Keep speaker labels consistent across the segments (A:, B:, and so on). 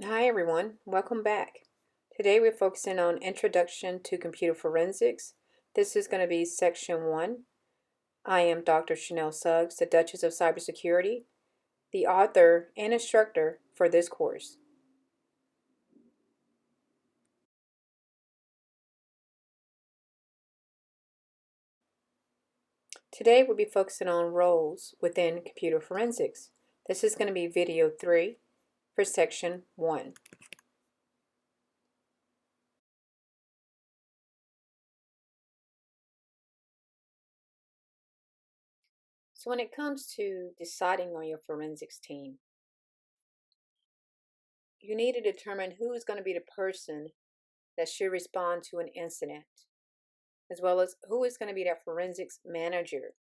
A: Hi everyone, welcome back. Today we're focusing on Introduction to Computer Forensics. This is going to be Section 1. I am Dr. Chanel Suggs, the Duchess of Cybersecurity, the author and instructor for this course. Today we'll be focusing on roles within computer forensics. This is going to be video 3 for Section 1. So when it comes to deciding on your forensics team, you need to determine who is going to be the person that should respond to an incident, as well as who is going to be that forensics manager.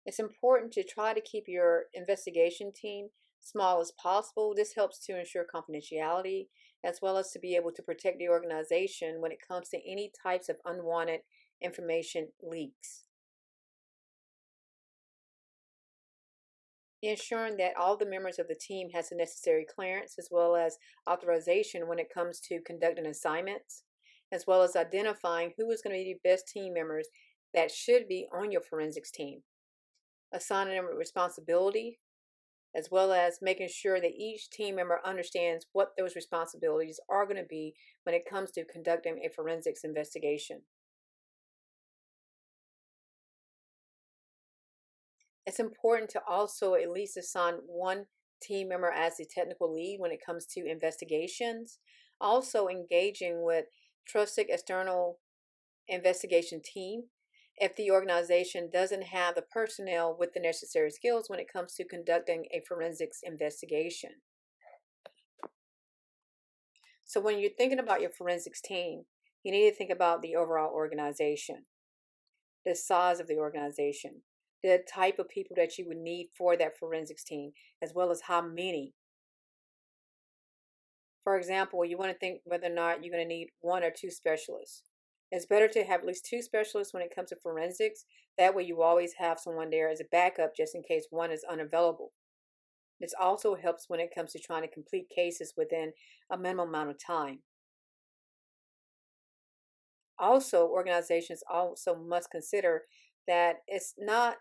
A: It's important to try to keep your investigation team small as possible. This helps to ensure confidentiality, as well as to be able to protect the organization when it comes to any types of unwanted information leaks. Ensuring that all the members of the team has the necessary clearance as well as authorization when it comes to conducting assignments, as well as identifying who is going to be the best team members that should be on your forensics team, assigning them responsibility, as well as making sure that each team member understands what those responsibilities are going to be when it comes to conducting a forensics investigation. It's important to also at least assign one team member as the technical lead when it comes to investigations. Also engaging with trusted external investigation team if the organization doesn't have the personnel with the necessary skills when it comes to conducting a forensics investigation. So when you're thinking about your forensics team, you need to think about the overall organization, the size of the organization, the type of people that you would need for that forensics team, as well as how many. For example, you want to think whether or not you're going to need one or two specialists. It's better to have at least two specialists when it comes to forensics. That way you always have someone there as a backup just in case one is unavailable. This also helps when it comes to trying to complete cases within a minimum amount of time. Also, organizations also must consider that it's not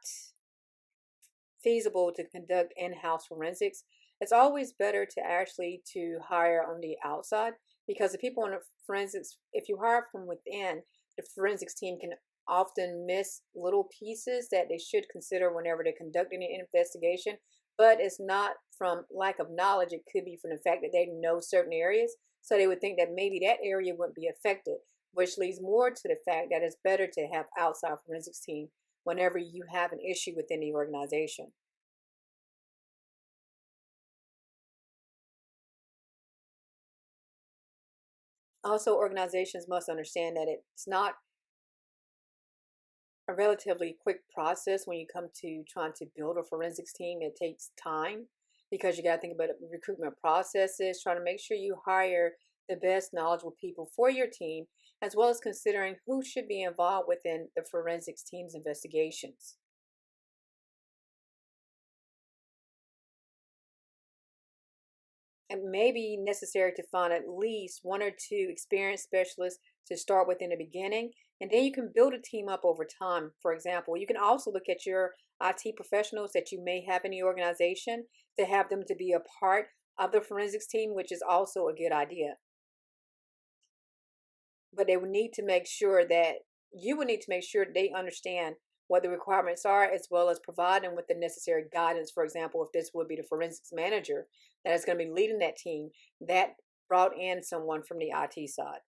A: feasible to conduct in-house forensics. It's always better to actually to hire on the outside, because the people on the forensics, if you hire from within, the forensics team can often miss little pieces that they should consider whenever they're conducting an investigation. But it's not from lack of knowledge. It could be from the fact that they know certain areas, so they would think that maybe that area wouldn't be affected, which leads more to the fact that it's better to have outside forensics team whenever you have an issue within the organization. Also, organizations must understand that it's not a relatively quick process when you come to trying to build a forensics team. It takes time because you got to think about recruitment processes, trying to make sure you hire the best knowledgeable people for your team, as well as considering who should be involved within the forensics team's investigations. It may be necessary to find at least one or two experienced specialists to start with in the beginning, and then you can build a team up over time. For example, you can also look at your IT professionals that you may have in the organization to have them to be a part of the forensics team, which is also a good idea. But they would need to make sure that you would need to make sure they understand what the requirements are, as well as provide them with the necessary guidance. For example, if this would be the forensics manager that is going to be leading that team, that brought in someone from the IT side.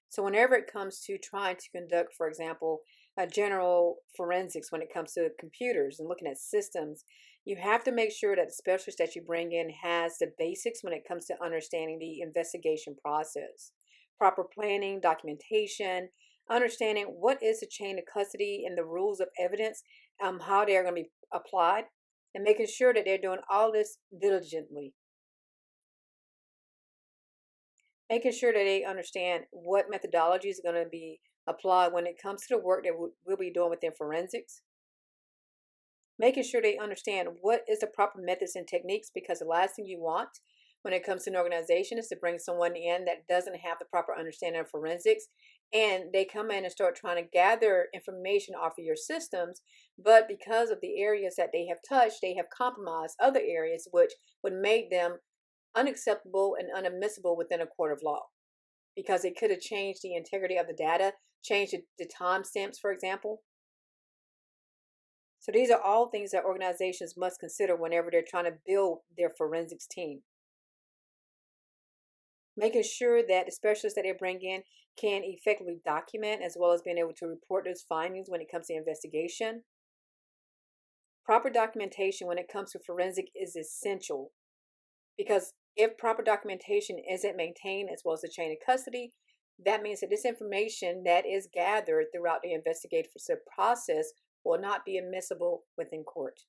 A: So whenever it comes to trying to conduct, for example, a general forensics when it comes to computers and looking at systems, you have to make sure that the specialist that you bring in has the basics when it comes to understanding the investigation process, proper planning, documentation, understanding what is the chain of custody and the rules of evidence, how they are going to be applied, and making sure that they're doing all this diligently. Making sure that they understand what methodology is going to be apply when it comes to the work that we'll be doing within forensics. Making sure they understand what is the proper methods and techniques, because the last thing you want when it comes to an organization is to bring someone in that doesn't have the proper understanding of forensics, and they come in and start trying to gather information off of your systems, but because of the areas that they have touched, they have compromised other areas, which would make them unacceptable and unadmissible within a court of law, because it could have changed the integrity of the data, changed the timestamps, for example. So these are all things that organizations must consider whenever they're trying to build their forensics team. Making sure that the specialists that they bring in can effectively document, as well as being able to report those findings when it comes to investigation. Proper documentation when it comes to forensic is essential, because if proper documentation isn't maintained, as well as the chain of custody, that means that this information that is gathered throughout the investigative process will not be admissible within court.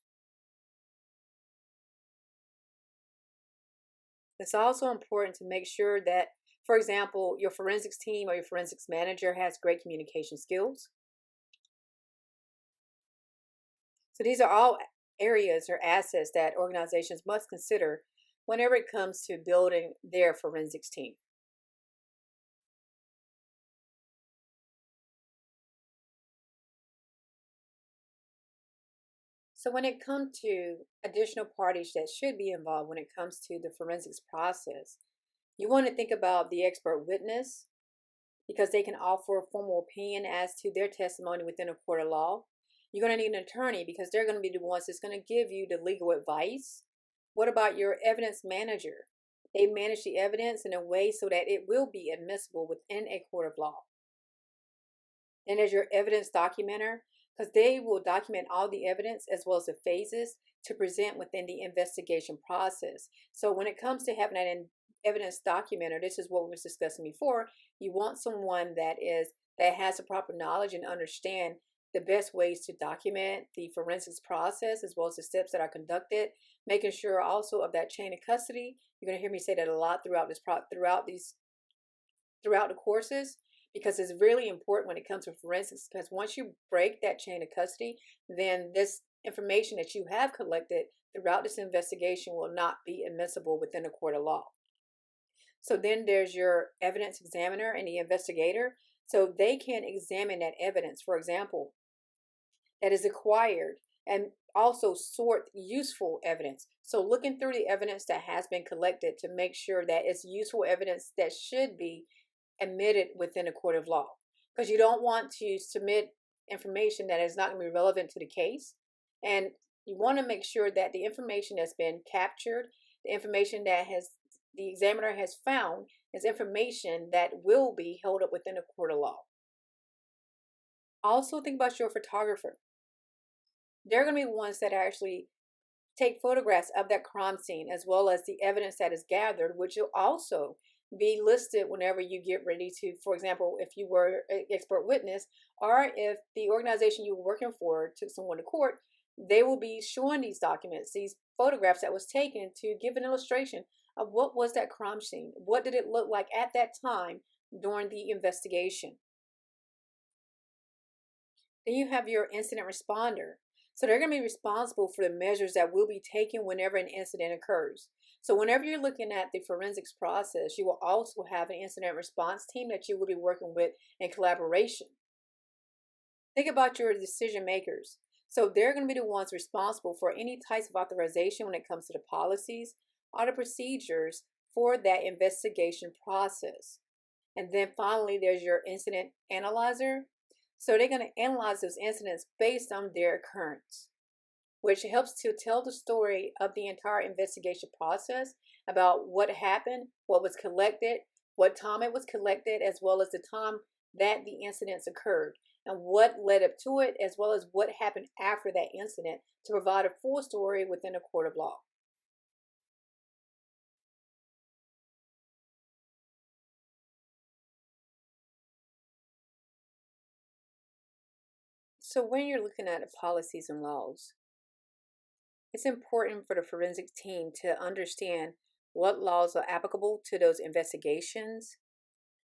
A: It's also important to make sure that, for example, your forensics team or your forensics manager has great communication skills. So these are all areas or assets that organizations must consider whenever it comes to building their forensics team. So when it comes to additional parties that should be involved when it comes to the forensics process, you want to think about the expert witness, because they can offer a formal opinion as to their testimony within a court of law. You're going to need an attorney, because they're going to be the ones that's going to give you the legal advice. What about your evidence manager? They manage the evidence in a way so that it will be admissible within a court of law. And there's your evidence documenter, because they will document all the evidence as well as the phases to present within the investigation process. So when it comes to having an evidence documenter, this is what we were discussing before. You want someone that has the proper knowledge and understand the best ways to document the forensics process, as well as the steps that are conducted, making sure also of that chain of custody. You're going to hear me say that a lot throughout the courses, because it's really important when it comes to forensics, because once you break that chain of custody, then this information that you have collected throughout this investigation will not be admissible within a court of law. So then there's your evidence examiner and the investigator. So they can examine that evidence, for example, that is acquired, and also sort useful evidence. So looking through the evidence that has been collected to make sure that it's useful evidence that should be admitted within a court of law, because you don't want to submit information that is not going to be relevant to the case, and you want to make sure that the information that's been captured, the information that the examiner has found, is information that will be held up within a court of law. Also think about your photographer. They're going to be the ones that actually take photographs of that crime scene, as well as the evidence that is gathered, which will also be listed whenever you get ready to, for example, if you were an expert witness, or if the organization you were working for took someone to court, they will be showing these documents, these photographs that was taken, to give an illustration of what was that crime scene, what did it look like at that time during the investigation. Then you have your incident responder. So they're going to be responsible for the measures that will be taken whenever an incident occurs. So whenever you're looking at the forensics process, you will also have an incident response team that you will be working with in collaboration. Think about your decision makers. So they're going to be the ones responsible for any types of authorization when it comes to the policies or the procedures for that investigation process. And then finally, there's your incident analyzer. So they're going to analyze those incidents based on their occurrence, which helps to tell the story of the entire investigation process about what happened, what was collected, what time it was collected, as well as the time that the incidents occurred, and what led up to it, as well as what happened after that incident, to provide a full story within a court of law. So when you're looking at the policies and laws, it's important for the forensic team to understand what laws are applicable to those investigations,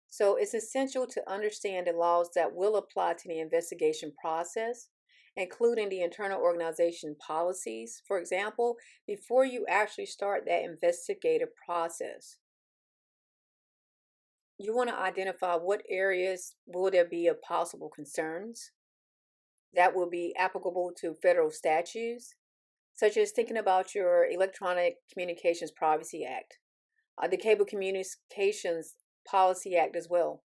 A: So it's essential to understand the laws that will apply to the investigation process, including the internal organization policies, for example, before you actually start that investigative process. You want to identify what areas will there be of possible concerns that will be applicable to federal statutes, such as thinking about your Electronic Communications Privacy Act, the Cable Communications Policy Act as well.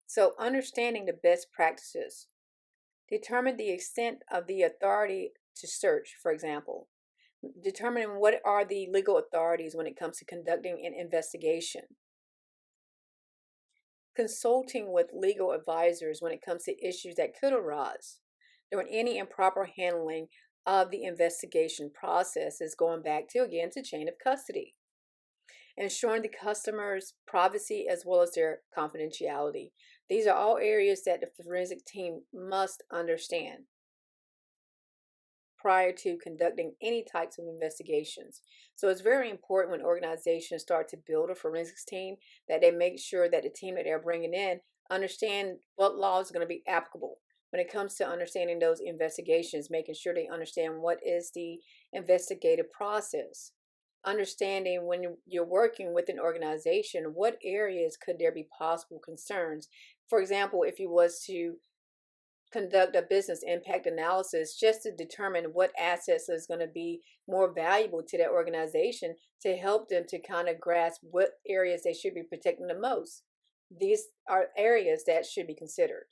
A: So understanding the best practices. Determine the extent of the authority to search, for example. Determining what are the legal authorities when it comes to conducting an investigation. Consulting with legal advisors when it comes to issues that could arise during any improper handling of the investigation process is going back to, again, to chain of custody. Ensuring the customer's privacy as well as their confidentiality. These are all areas that the forensic team must understand prior to conducting any types of investigations. So it's very important when organizations start to build a forensics team that they make sure that the team that they're bringing in understand what law is going to be applicable when it comes to understanding those investigations, making sure they understand what is the investigative process. Understanding when you're working with an organization, what areas could there be possible concerns? For example, if you was to conduct a business impact analysis just to determine what assets is going to be more valuable to that organization to help them to kind of grasp what areas they should be protecting the most. These are areas that should be considered.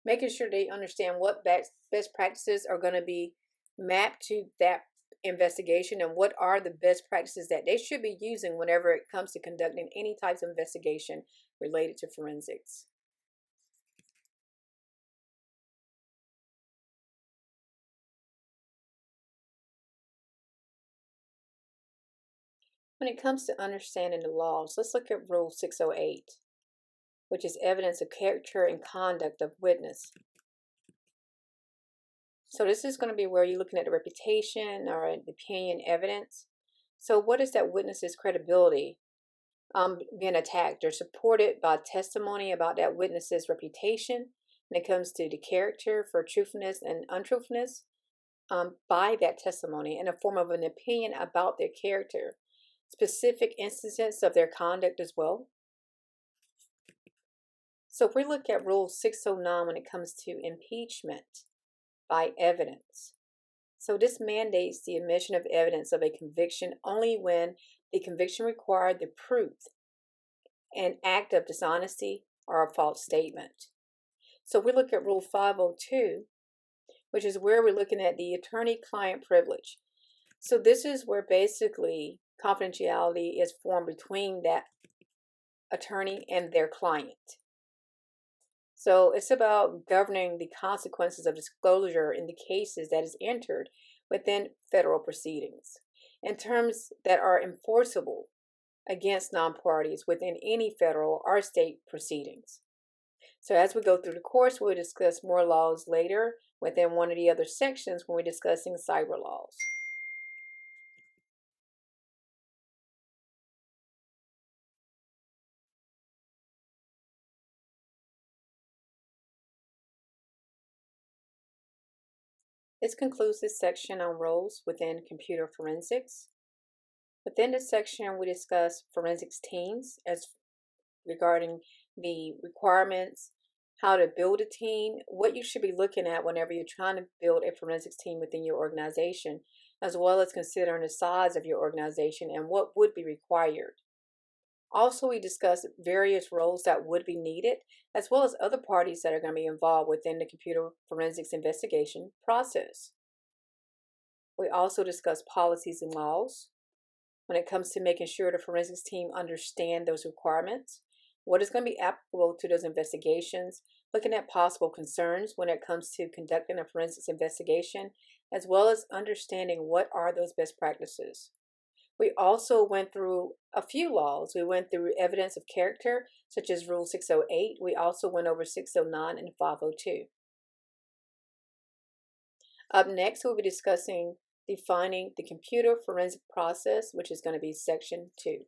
A: Making sure they understand what best practices are going to be mapped to that investigation and what are the best practices that they should be using whenever it comes to conducting any types of investigation related to forensics. When it comes to understanding the laws, let's look at Rule 608, which is evidence of character and conduct of witness. So this is going to be where you're looking at the reputation or opinion evidence. So what is that witness's credibility being attacked or supported by testimony about that witness's reputation when it comes to the character for truthfulness and untruthfulness by that testimony in the form of an opinion about their character, specific instances of their conduct as well. So if we look at Rule 609 when it comes to impeachment by evidence. So this mandates the admission of evidence of a conviction only when the conviction required the proof, an act of dishonesty, or a false statement. So we look at Rule 502, which is where we're looking at the attorney-client privilege. So this is where basically confidentiality is formed between that attorney and their client. So it's about governing the consequences of disclosure in the cases that is entered within federal proceedings in terms that are enforceable against non-parties within any federal or state proceedings. So as we go through the course, we'll discuss more laws later within one of the other sections when we're discussing cyber laws. This concludes this section on roles within computer forensics. Within this section, we discuss forensics teams as regarding the requirements, how to build a team, what you should be looking at whenever you're trying to build a forensics team within your organization, as well as considering the size of your organization and what would be required. Also, we discuss various roles that would be needed, as well as other parties that are going to be involved within the computer forensics investigation process. We also discuss policies and laws when it comes to making sure the forensics team understand those requirements, what is going to be applicable to those investigations, looking at possible concerns when it comes to conducting a forensics investigation, as well as understanding what are those best practices. We also went through a few laws. We went through evidence of character, such as Rule 608. We also went over 609 and 502. Up next, we'll be discussing defining the computer forensic process, which is going to be Section 2.